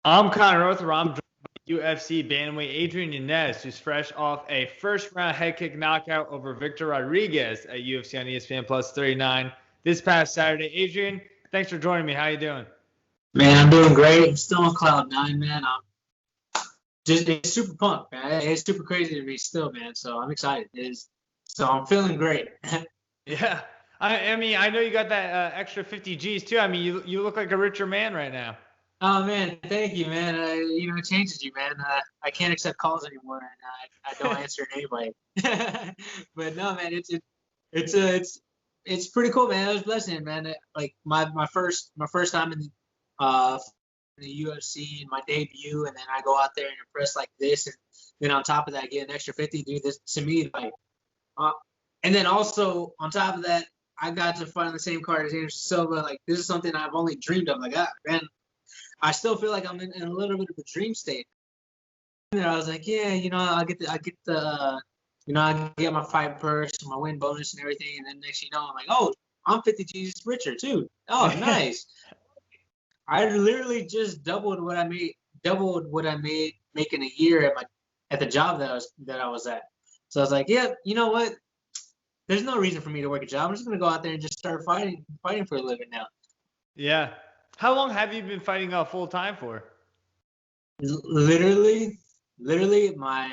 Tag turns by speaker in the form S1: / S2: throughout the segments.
S1: I'm Connor Rother. I'm joined by UFC bantamweight Adrian Yanez, who's fresh off a first-round head kick knockout over Victor Rodriguez at UFC on ESPN Plus 39 this past Saturday. Adrian, thanks for joining me. How you doing?
S2: Man, I'm doing great. I'm still on cloud nine, man. I'm just it's super pumped, man. It's super crazy to me still, man. So I'm excited. So I'm feeling great.
S1: Yeah. I mean, I know you got that extra 50 G's too. I mean, you look like a richer man right now.
S2: Oh man, thank you, man. It changes you, man. I can't accept calls anymore, and I don't answer anybody. But no, man, it's it's pretty cool, man. It was a blessing, man. Like my first time in the UFC and my debut, and then I go out there and impress like this, and then on top of that, get an extra 50, dude. This to me, like, uh, and then also on top of that, I got to fight on the same card as Anderson Silva. Like, this is something I've only dreamed of. Like, man, I still feel like I'm in a little bit of a dream state. And I was like, yeah, I get my fight purse, my win bonus, and everything. And then next, I'm like, oh, I'm 50 G's richer too. Oh, nice. I literally just doubled what I made making a year at the job that I was at. So I was like, yeah, you know what? There's no reason for me to work a job. I'm just gonna go out there and just start fighting for a living now.
S1: Yeah. How long have you been fighting full time for?
S2: Literally, literally, my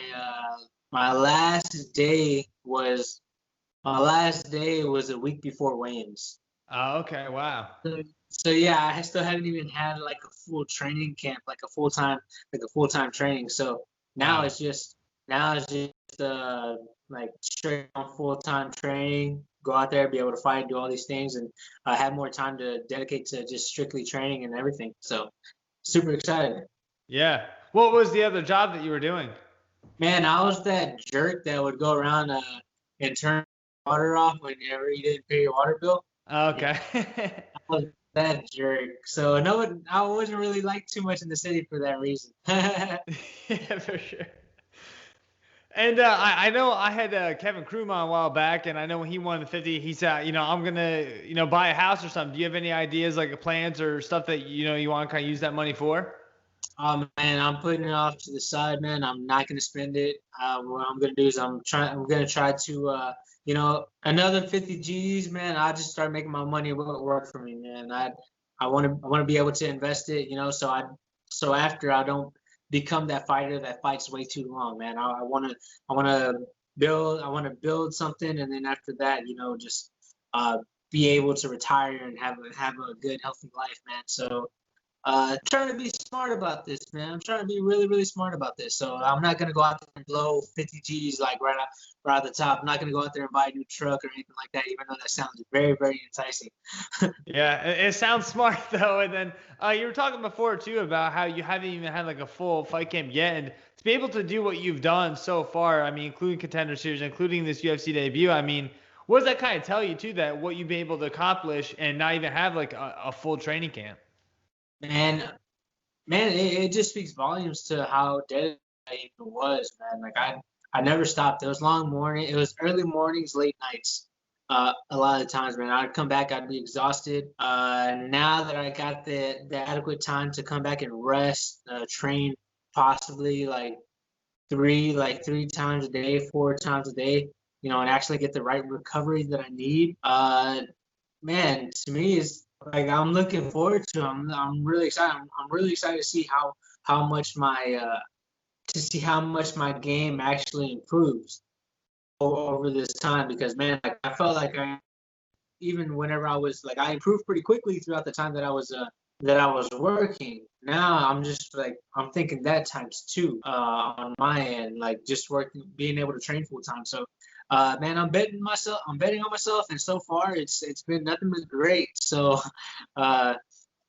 S2: last day was a week before weigh-ins.
S1: Oh, okay. Wow.
S2: So yeah, I still hadn't even had like a full training camp, like a full time training. So now
S1: Wow.
S2: it's just like straight on full time training. Go out there, be able to fight, do all these things, and have more time to dedicate to just strictly training and everything. So super excited.
S1: Yeah. What was the other job that you were doing?
S2: Man, I was that jerk that would go around and turn water off whenever you didn't pay your water bill. Yeah,
S1: Okay.
S2: I was that jerk. So no, I wasn't really liked too much in the city for that reason.
S1: Yeah, for sure. And I know I had Kevin Kruma on a while back, and I know when he won the 50, he said, I'm gonna, buy a house or something. Do you have any ideas, like plans or stuff that you want to kind of use that money for?
S2: Man, I'm putting it off to the side, man. I'm not gonna spend it. What I'm gonna do is I'm gonna try to, another 50 G's, man. I just start making my money work for me, man. I want to be able to invest it, so after I don't become that fighter that fights way too long, man. I want to build something, and then after that, just uh, be able to retire and have a good healthy life, man. So trying to be smart about this, man. I'm trying to be really, really smart about this. So I'm not gonna go out there and blow 50 G's like right at the top. I'm not gonna go out there and buy a new truck or anything like that, even though that sounds very, very enticing.
S1: Yeah, it sounds smart though. And then you were talking before too about how you haven't even had like a full fight camp yet, and to be able to do what you've done so far, I mean, including Contender Series, including this UFC debut, I mean, what does that kind of tell you too? That what you've been able to accomplish and not even have like a full training camp?
S2: Man, man, it just speaks volumes to how dedicated I was, man. Like I never stopped. It was long morning. It was early mornings, late nights. A lot of the times, man, I'd come back, I'd be exhausted. Now that I got the adequate time to come back and rest, train possibly like three times a day, 4 times a day, and actually get the right recovery that I need. Man, to me is like I'm looking forward to. I'm really excited. I'm really excited to see how much my game actually improves over this time because man, like, I felt like even whenever I was like I improved pretty quickly throughout the time that I was working. Now I'm just like I'm thinking that times two on my end, like just working, being able to train full time. So, man, I'm betting on myself, and so far it's been nothing but great. So, uh,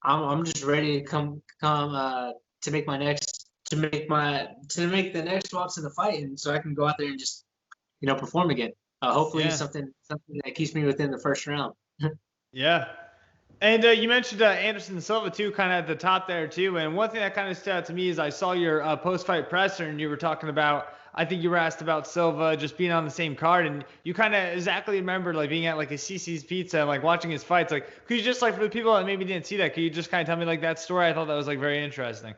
S2: I'm just ready to come to make my next to make the next walks in the fight, and so I can go out there and just perform again. Hopefully
S1: Yeah,
S2: something that keeps me within the first round.
S1: yeah. And you mentioned Anderson Silva too, kind of at the top there too. And one thing that kind of stood out to me is I saw your post-fight presser, and you were talking about. I think you were asked about Silva just being on the same card, and you kind of exactly remembered like being at like a CC's Pizza and like watching his fights. Like, could you just like for the people that maybe didn't see that, could you just kind of tell me like that story? I thought that was like very interesting.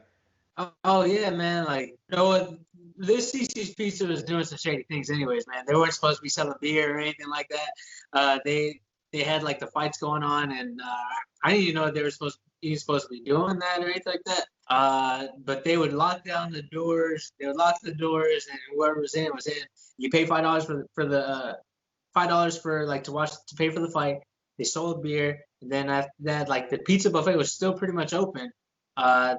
S2: Oh yeah, man. Like, you know what? This CC's Pizza was doing some shady things, anyways, man. They weren't supposed to be selling beer or anything like that. They had like the fights going on, and I didn't even know they were supposed to be doing that or anything like that. But they would lock down the doors. They would lock the doors, and whoever was in was in. You pay $5 for the $5 for like to pay for the fight. They sold beer, and then after that, like the pizza buffet was still pretty much open. Uh,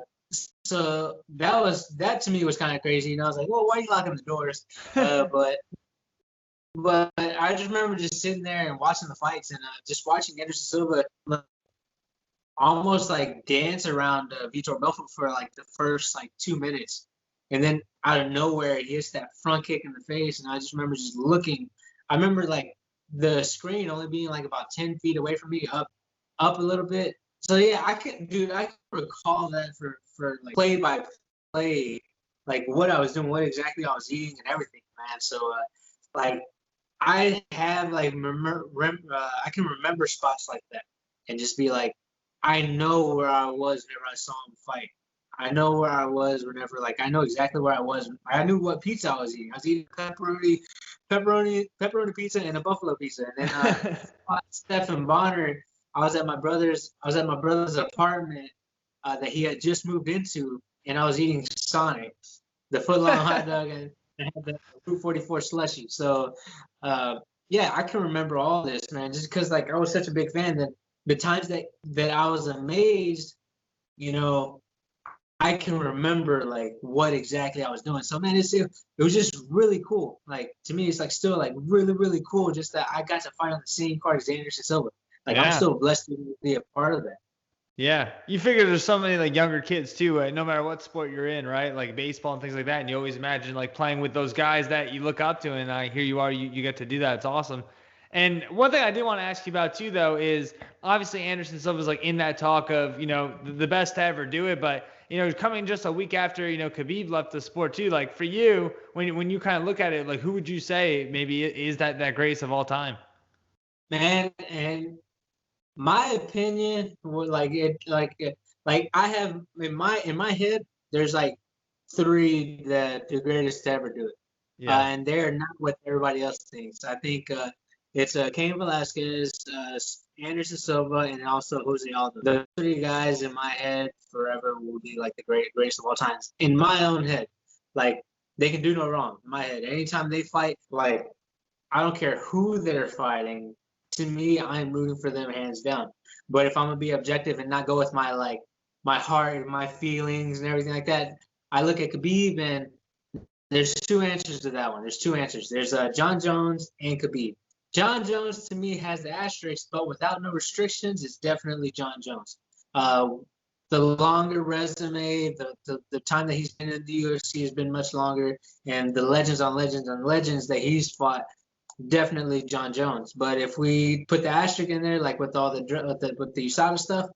S2: so that to me was kind of crazy. You know, I was like, well, why are you locking the doors? But I just remember just sitting there and watching the fights and just watching Anderson Silva almost like dance around Vitor Belfort for like the first like 2 minutes, and then out of nowhere he hits that front kick in the face, and I just remember just looking. I remember like the screen only being like about 10 feet away from me, up a little bit. So yeah, I can recall that for like play by play, like what I was doing, what exactly I was eating, and everything, man. So like I have like I can remember spots like that, and just be like, I know where I was whenever I saw him fight. I know where I was whenever, like, I know exactly where I was. I knew what pizza I was eating. I was eating pepperoni pizza and a buffalo pizza. And then Stephen Bonner, I was at my brother's apartment that he had just moved into, and I was eating Sonic, the footlong hot dog, and I had the Route 44 slushy. So, yeah, I can remember all this, man, just because like I was such a big fan that the times that I was amazed, you know, I can remember like what exactly I was doing. So man, it was just really cool. Like to me, it's like still like really really cool. Just that I got to fight on the same card as Anderson Silva. Like I'm
S1: Yeah.
S2: still blessed to be a part of that.
S1: Yeah, you figure there's so many like younger kids too, no matter what sport you're in, right? Like baseball and things like that, and you always imagine like playing with those guys that you look up to, and here you are, you get to do that. It's awesome. And one thing I did want to ask you about too, though, is obviously Anderson Silva's like in that talk of the best to ever do it, but coming just a week after Khabib left the sport too. Like for you, when you kind of look at it, like who would you say maybe is that greatest of all time?
S2: Man, and my opinion, like I have in my head, there's like three that the greatest to ever do it,
S1: Yeah.
S2: and they're not what everybody else thinks. I think it's Cain Velasquez, Anderson Silva, and also Jose Aldo. The three guys in my head forever will be like the greatest of all times. In my own head, like they can do no wrong. In my head, anytime they fight, like I don't care who they're fighting. To me, I'm rooting for them hands down. But if I'm gonna be objective and not go with my heart and my feelings and everything like that, I look at Khabib and there's two answers to that one. There's two answers. There's John Jones and Khabib. John Jones to me has the asterisk, but without no restrictions, it's definitely John Jones. Uh, the longer resume, the time that he's been in the UFC has been much longer, and the legends on legends on legends that he's fought, definitely John Jones. But if we put the asterisk in there, like with all with the USADA stuff,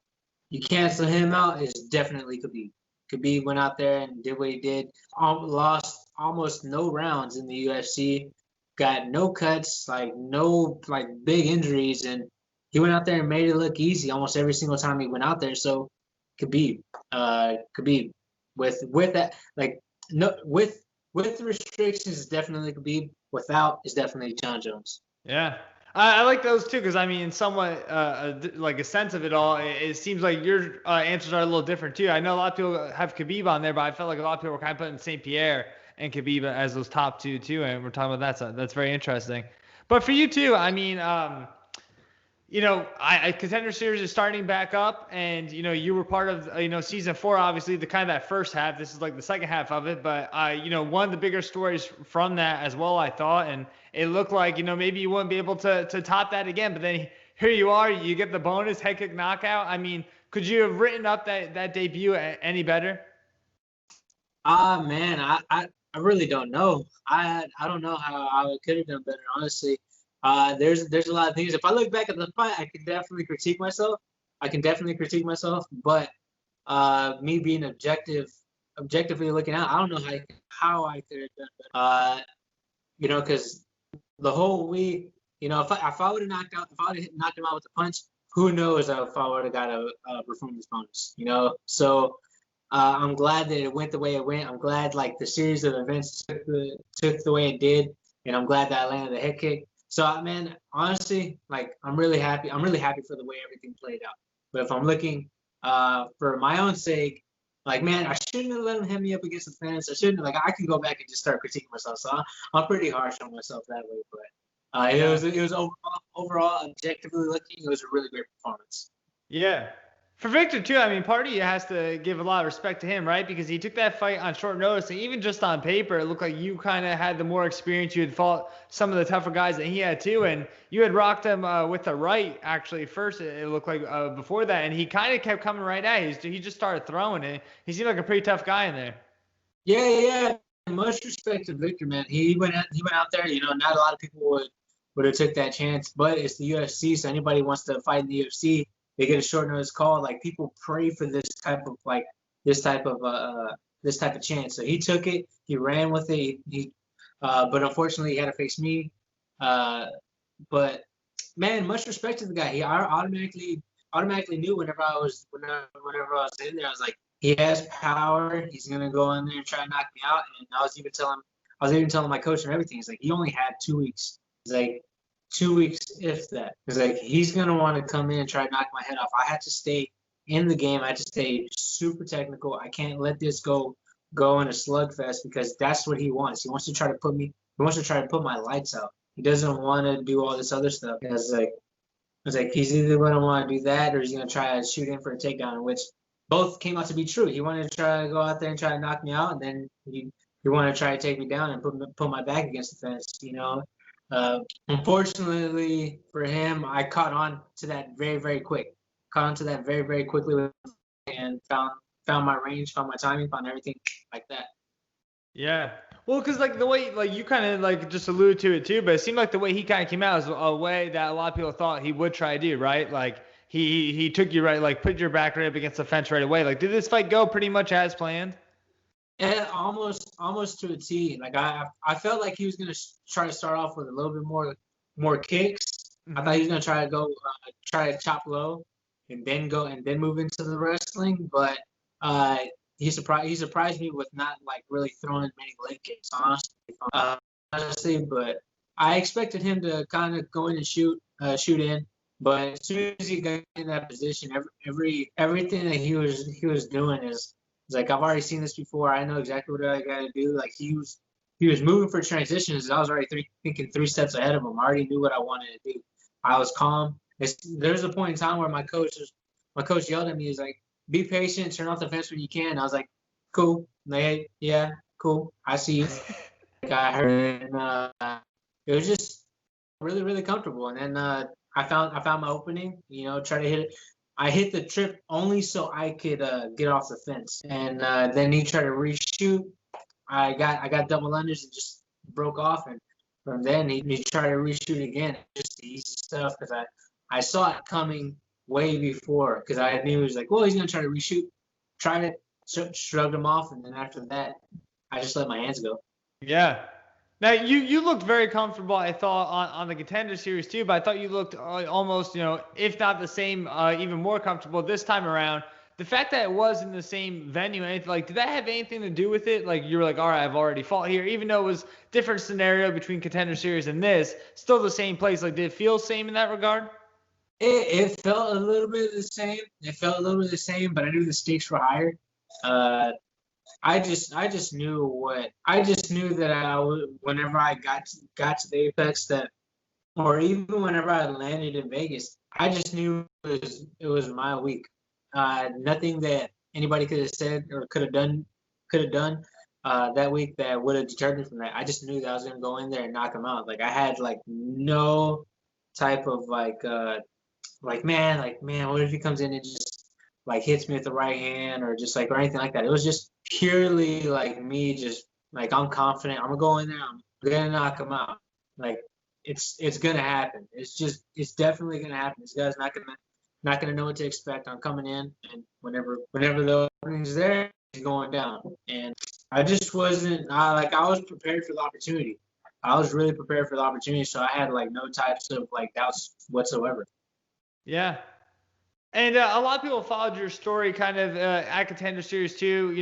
S2: you cancel him out, it's definitely Khabib. Khabib went out there and did what he did. Lost almost no rounds in the UFC. Got no cuts, like no like big injuries, and he went out there and made it look easy almost every single time he went out there. So Khabib, with that like no with the restrictions, it's definitely Khabib. Without, it's definitely John Jones.
S1: Yeah. I like those too because I mean, somewhat like a sense of it all. It seems like your answers are a little different too. I know a lot of people have Khabib on there, but I felt like a lot of people were kind of putting St. Pierre and Khabib as those top two too, and we're talking about that. So that's very interesting. But for you too, I mean, I Contender Series is starting back up, and you were part of season 4, obviously the kind of that first half. This is like the second half of it, but one of the bigger stories from that as well, I thought, and it looked like maybe you wouldn't be able to top that again, but then here you are, you get the bonus head kick knockout. I mean, could you have written up that debut any better?
S2: Man, I really don't know. I don't know how I could have done better, honestly. There's a lot of things. If I look back at the fight, I can definitely critique myself. But me being objectively looking out, I don't know how I could have done better. Because the whole week, if I would have knocked him out with a punch, who knows if I would have got a performance bonus. So I'm glad that it went the way it went. I'm glad like the series of events took the way it did, and I'm glad that I landed the head kick. So man, honestly, like I'm really happy. I'm really happy for the way everything played out. But if I'm looking for my own sake, like man, I shouldn't have let him hit me up against the fence. I shouldn't like I can go back and just start critiquing myself. So I'm pretty harsh on myself that way. But it was overall objectively looking, it was a really great performance.
S1: Yeah. For Victor too, I mean, part of you has to give a lot of respect to him, right? Because he took that fight on short notice, and even just on paper, it looked like you kind of had the more experience. You had fought some of the tougher guys that he had too, and you had rocked him with the right actually first. It looked like before that, and he kind of kept coming right at you. He just started throwing it. He seemed like a pretty tough guy in there.
S2: Yeah. Much respect to Victor, man. He went out there. You know, not a lot of people would have took that chance, but it's the UFC, so anybody wants to fight in the UFC, they get a short notice call. Like people pray for this type of chance. So he took it. He ran with it. But unfortunately, he had to face me. But man, much respect to the guy. He automatically knew whenever I was in there. I was like, he has power. He's gonna go in there and try to knock me out. And I was even telling my coach and everything. He's like, he only had 2 weeks. He's like, 2 weeks, if that. He's like, he's gonna want to come in and try to knock my head off. I had to stay in the game. I had to stay super technical. I can't let this go in a slugfest because that's what he wants. He wants to try to put me. He wants to try to put my lights out. He doesn't want to do all this other stuff. It's like he's either going to want to do that or he's going to try to shoot in for a takedown, which both came out to be true. He wanted to try to go out there and try to knock me out, and then he wanted to try to take me down and put my back against the fence. You know, unfortunately for him, I caught on to that very, very quick. Caught on to that very, very quickly and found my range, found my timing, found everything like that.
S1: Yeah. Well, because like the way like you kind of like just alluded to it too, but it seemed like the way he kind of came out is a way that a lot of people thought he would try to do, right? Like he took you right, like put your back right up against the fence right away. Like did this fight go pretty much as planned?
S2: Yeah, almost to a T. Like I felt like he was gonna try to start off with a little bit more kicks. I thought he was gonna try to chop low, and then move into the wrestling. But he surprised me with not like really throwing many leg kicks, honestly. But I expected him to kind of go in and shoot in. But as soon as he got in that position, everything that he was doing is like I've already seen this before. I know exactly what I got to do. Like he was moving for transitions, and I was already thinking 3 steps ahead of him. I already knew what I wanted to do. I was calm. There's a point in time where my coach yelled at me. He's like, "Be patient. Turn off the fence when you can." I was like, "Cool, like, yeah, cool. I see you." I heard, and it was just really, really comfortable. And then I found my opening. You know, try to hit it. I hit the trip only so I could get off the fence, and then he tried to reshoot. I got double unders and just broke off, and from then he tried to reshoot again. Just easy stuff because I saw it coming way before because I knew he was like, well, he's gonna try to reshoot. Tried it, shrugged him off, and then after that, I just let my hands go.
S1: Yeah. Now you looked very comfortable, I thought, on the Contender Series too, but I thought you looked almost, if not the same, even more comfortable this time around. The fact that it was in the same venue, anything like, did that have anything to do with it? Like you were like, all right, I've already fought here, even though it was different scenario between Contender Series and this, still the same place. Like, did it feel same in that regard?
S2: It felt a little bit the same. But I knew the stakes were higher. I just knew that whenever I got to the apex that, or even whenever I landed in Vegas, I just knew it was my week. Nothing that anybody could have said or could have done that week that would have deterred me from that. I just knew that I was gonna go in there and knock him out. Like I had like no type of man, what if he comes in and just like hits me with the right hand or just like or anything like that. It was just purely like me just like I'm confident. I'm gonna go in there, I'm gonna knock him out. Like it's gonna happen. It's definitely gonna happen. This guy's not gonna know what to expect. I'm coming in and whenever the opening's there, he's going down. And I just wasn't I was prepared for the opportunity. I was really prepared for the opportunity, so I had like no types of like doubts whatsoever.
S1: Yeah. And a lot of people followed your story kind of at Contender Series too,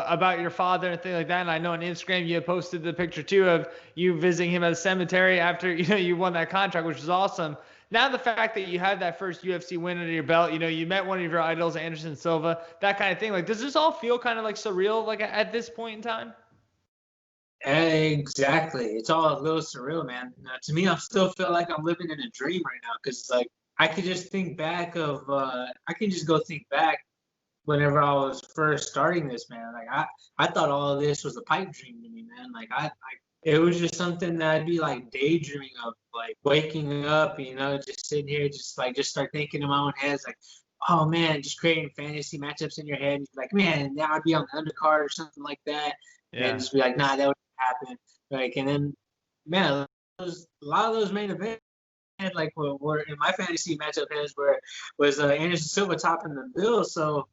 S1: about your father and things like that. And I know on Instagram you had posted the picture too of you visiting him at a cemetery after, you won that contract, which is awesome. Now the fact that you had that first UFC win under your belt, you met one of your idols, Anderson Silva, that kind of thing. Like, does this all feel kind of like surreal, like at this point in time?
S2: Exactly. It's all a little surreal, man. To me, I still feel like I'm living in a dream right now because it's like I could just think back of I can just go think back whenever I was first starting this, man. Like I thought all of this was a pipe dream to me, man. Like it was just something that I'd be like daydreaming of, like waking up, just sitting here, just start thinking in my own head, like, oh man, just creating fantasy matchups in your head. And like, man, now I'd be on the undercard or something like that, and
S1: Yeah.
S2: just be like, nah, that would happen. Like, and then, man, a lot of those main events had like were in my fantasy matchup heads where was Anderson Silva topping the bill. So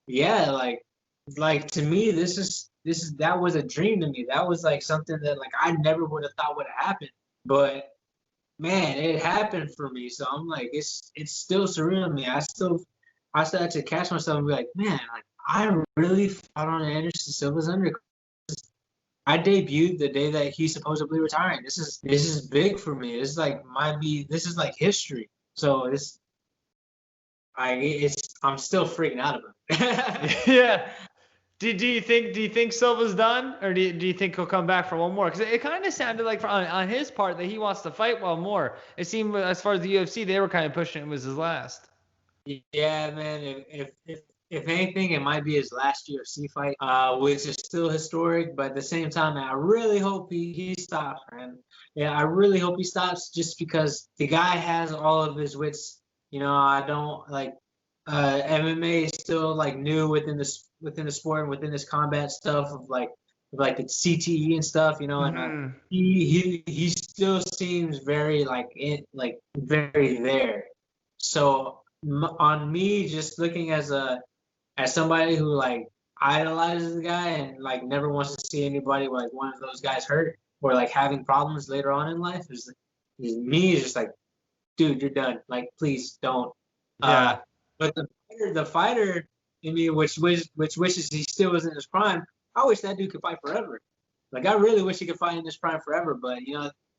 S2: yeah, like to me, that was a dream to me. That was like something that like I never would have thought would have happened. But man, it happened for me. So I'm like, it's still surreal to me. I still had to catch myself and be like, man, like I really fought on Anderson Silva's undercard. I debuted the day that he's supposedly retiring. This is big for me. This is like history. So I'm still freaking out about it.
S1: Yeah. Do you think Silva's done, or do you think he'll come back for one more? Because it kind of sounded like on his part that he wants to fight one more. It seemed as far as the UFC, they were kind of pushing it was his last.
S2: Yeah, man. If anything, it might be his last UFC fight, which is still historic. But at the same time, man, I really hope he stops, man. Yeah, I really hope he stops, just because the guy has all of his wits. I don't like MMA is still like new within the sport and within this combat stuff of like the CTE and stuff, and
S1: Hmm.
S2: he still seems very very there. So on me, just looking as somebody who like idolizes the guy and like never wants to see anybody like one of those guys hurt or like having problems later on in life is just like, dude, you're done. Like, please don't. Uh,
S1: Yeah.
S2: but the fighter in me, which wishes he still was in his prime. I wish that dude could fight forever. Like, I really wish he could fight in his prime forever. But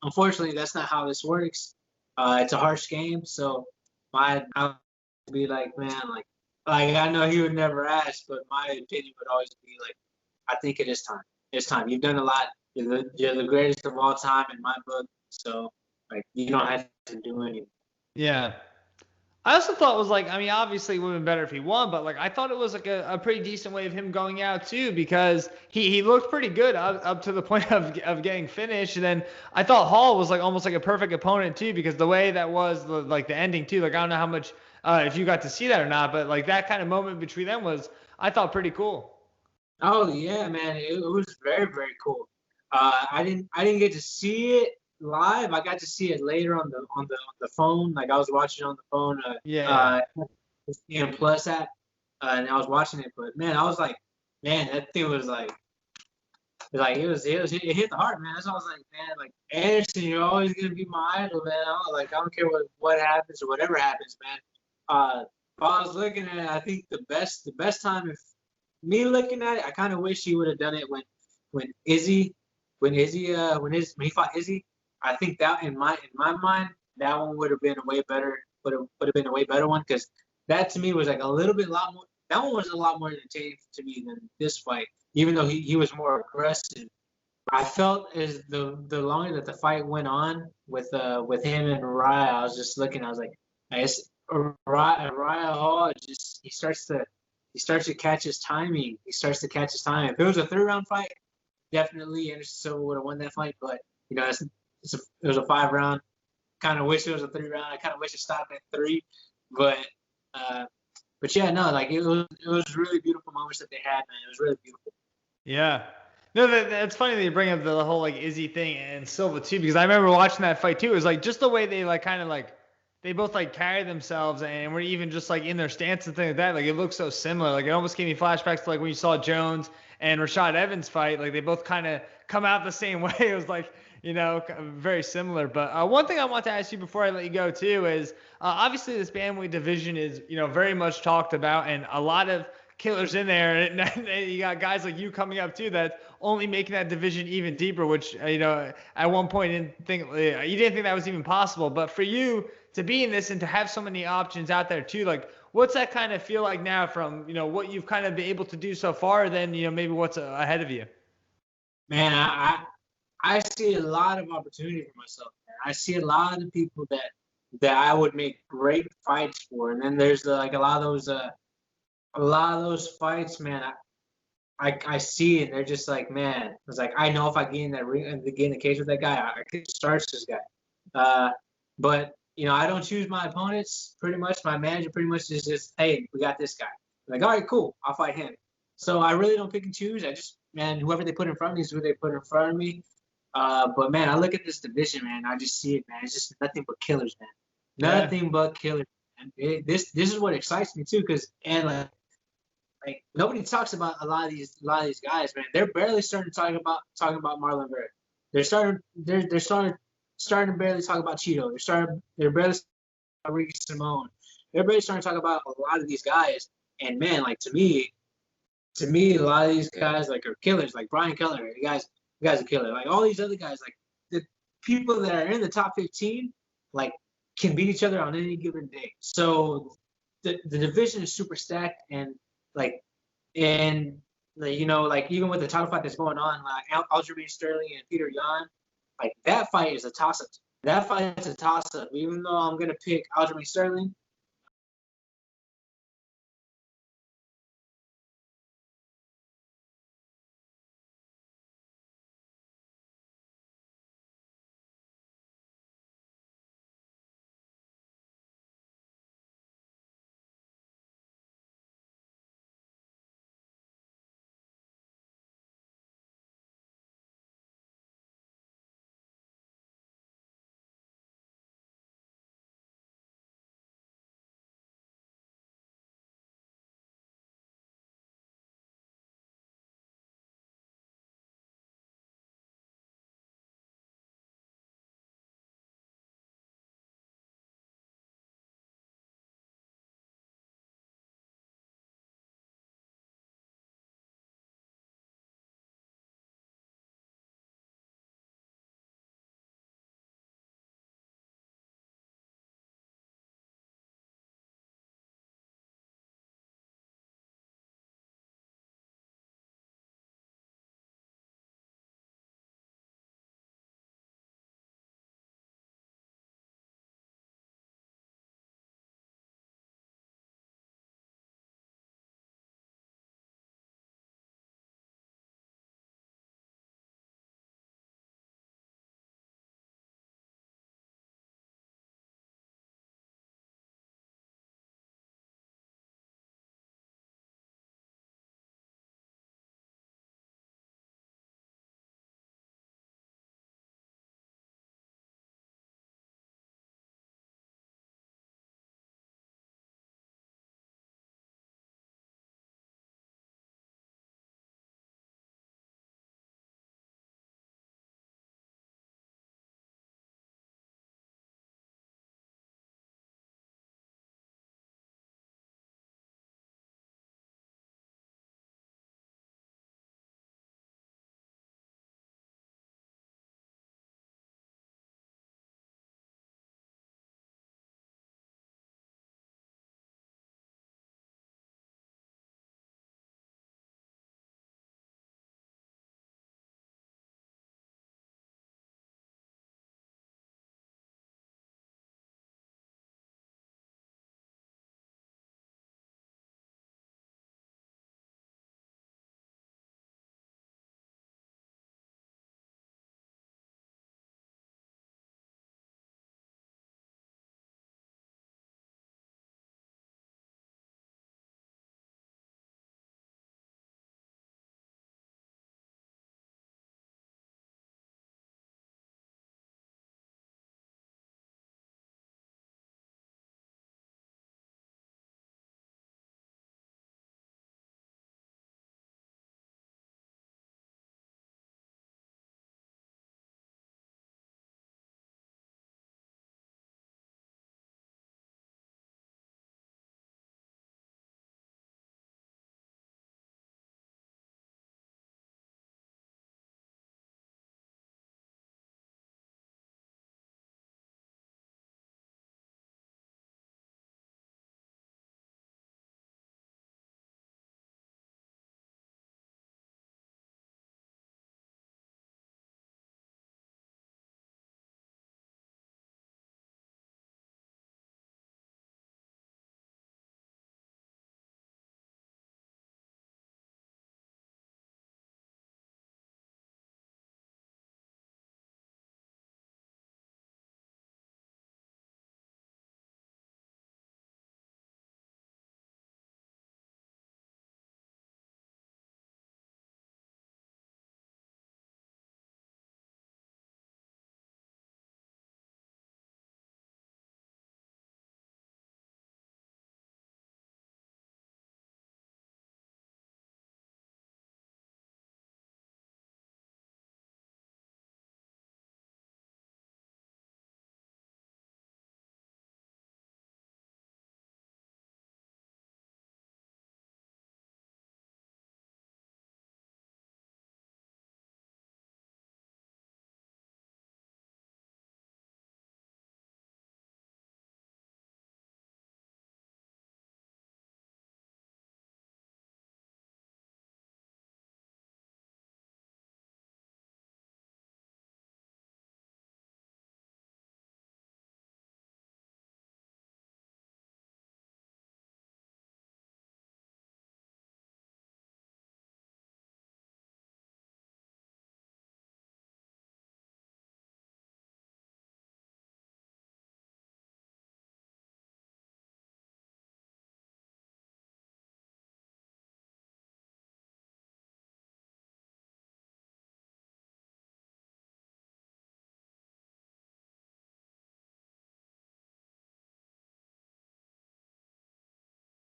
S2: unfortunately, that's not how this works. It's a harsh game, so I would be like, man, like I know he would never ask, but my opinion would always be like, I think it is time. It's time. You've done a lot. You're the greatest of all time in my book. So like, you don't have to do anything.
S1: Yeah. I also thought it was like, I mean, obviously it would have been better if he won, but like I thought it was like a pretty decent way of him going out too, because he looked pretty good up to the point of getting finished. And then I thought Hall was like almost like a perfect opponent too, because the way that was like the ending too, like I don't know how much if you got to see that or not, but like that kind of moment between them was, I thought, pretty cool.
S2: Oh yeah, man, it was very very cool. I didn't get to see it live. I got to see it later on the phone. Like, I was watching on the phone,
S1: Yeah.
S2: ESPN Plus app, and I was watching it. But man, I was like, man, that thing was it hit the heart, man. That's why I was like, man, like, Anderson, you're always gonna be my idol, man. I don't care what happens or whatever happens, man. If I was looking at it, I think the best time, if me looking at it, I kind of wish he would have done it when Izzy when he fought Izzy. I think that in my mind, that one would have been a way better one, because that to me was like a little bit lot more. That one was a lot more entertaining to me than this fight, even though he was more aggressive. I felt as the longer that the fight went on with him and Raya, I was just looking. I was like, I guess Raya Hall just he starts to catch his timing. He starts to catch his timing. If it was a 3 round fight, definitely Anderson Silva would have won that fight. But it was a 5 round. Kind of wish it was a 3 round. I kind of wish it stopped at 3. But uh, but yeah, no, like it was really beautiful moments that they had, man. It was really beautiful.
S1: Yeah. No, that's funny that you bring up the whole like Izzy thing and Silva too, because I remember watching that fight too. It was like just the way they like kind of like they both like carry themselves, and we're even just like in their stance and things like that. Like it looks so similar. Like it almost gave me flashbacks to like when you saw Jones and Rashad Evans fight. Like they both kind of come out the same way. It was like, very similar. But one thing I want to ask you before I let you go too is obviously this bantamweight division is very much talked about, and a lot of killers in there, and you got guys like you coming up too that's only making that division even deeper. Which at one point you didn't think that was even possible, but for you to be in this and to have so many options out there too, like what's that kind of feel like now from what you've kind of been able to do so far, then maybe what's ahead of you?
S2: Man, I see a lot of opportunity for myself, man. I see a lot of people that I would make great fights for, and then there's like a lot of those fights, man. I see it, and they're just like, man. It's like I know if I get in that ring, get in the cage with that guy, I could start this guy. But I don't choose my opponents. Pretty much, my manager pretty much is just, hey, we got this guy. I'm like, all right, cool, I'll fight him. So I really don't pick and choose. I just, man, whoever they put in front of me is who they put in front of me. But man, I look at this division, man. I just see it, man. It's just nothing but killers, man. Nothing but killers. And this is what excites me too, because like nobody talks about a lot of these guys, man. They're barely starting to talk about Marlon Vera. They're starting to barely talk about Cheeto. They're barely talking about Ricky Simone. They're barely starting to talk about a lot of these guys. And man, like to me, a lot of these guys like are killers. Like Brian Keller, the guy's a killer. Like all these other guys, like the people that are in the top 15, like can beat each other on any given day. So the division is super stacked, and like even with the title fight that's going on, like Aljamain Sterling and Peter Yan, like that fight is a toss up. That fight is a toss up. Even though I'm gonna pick Aljamain Sterling,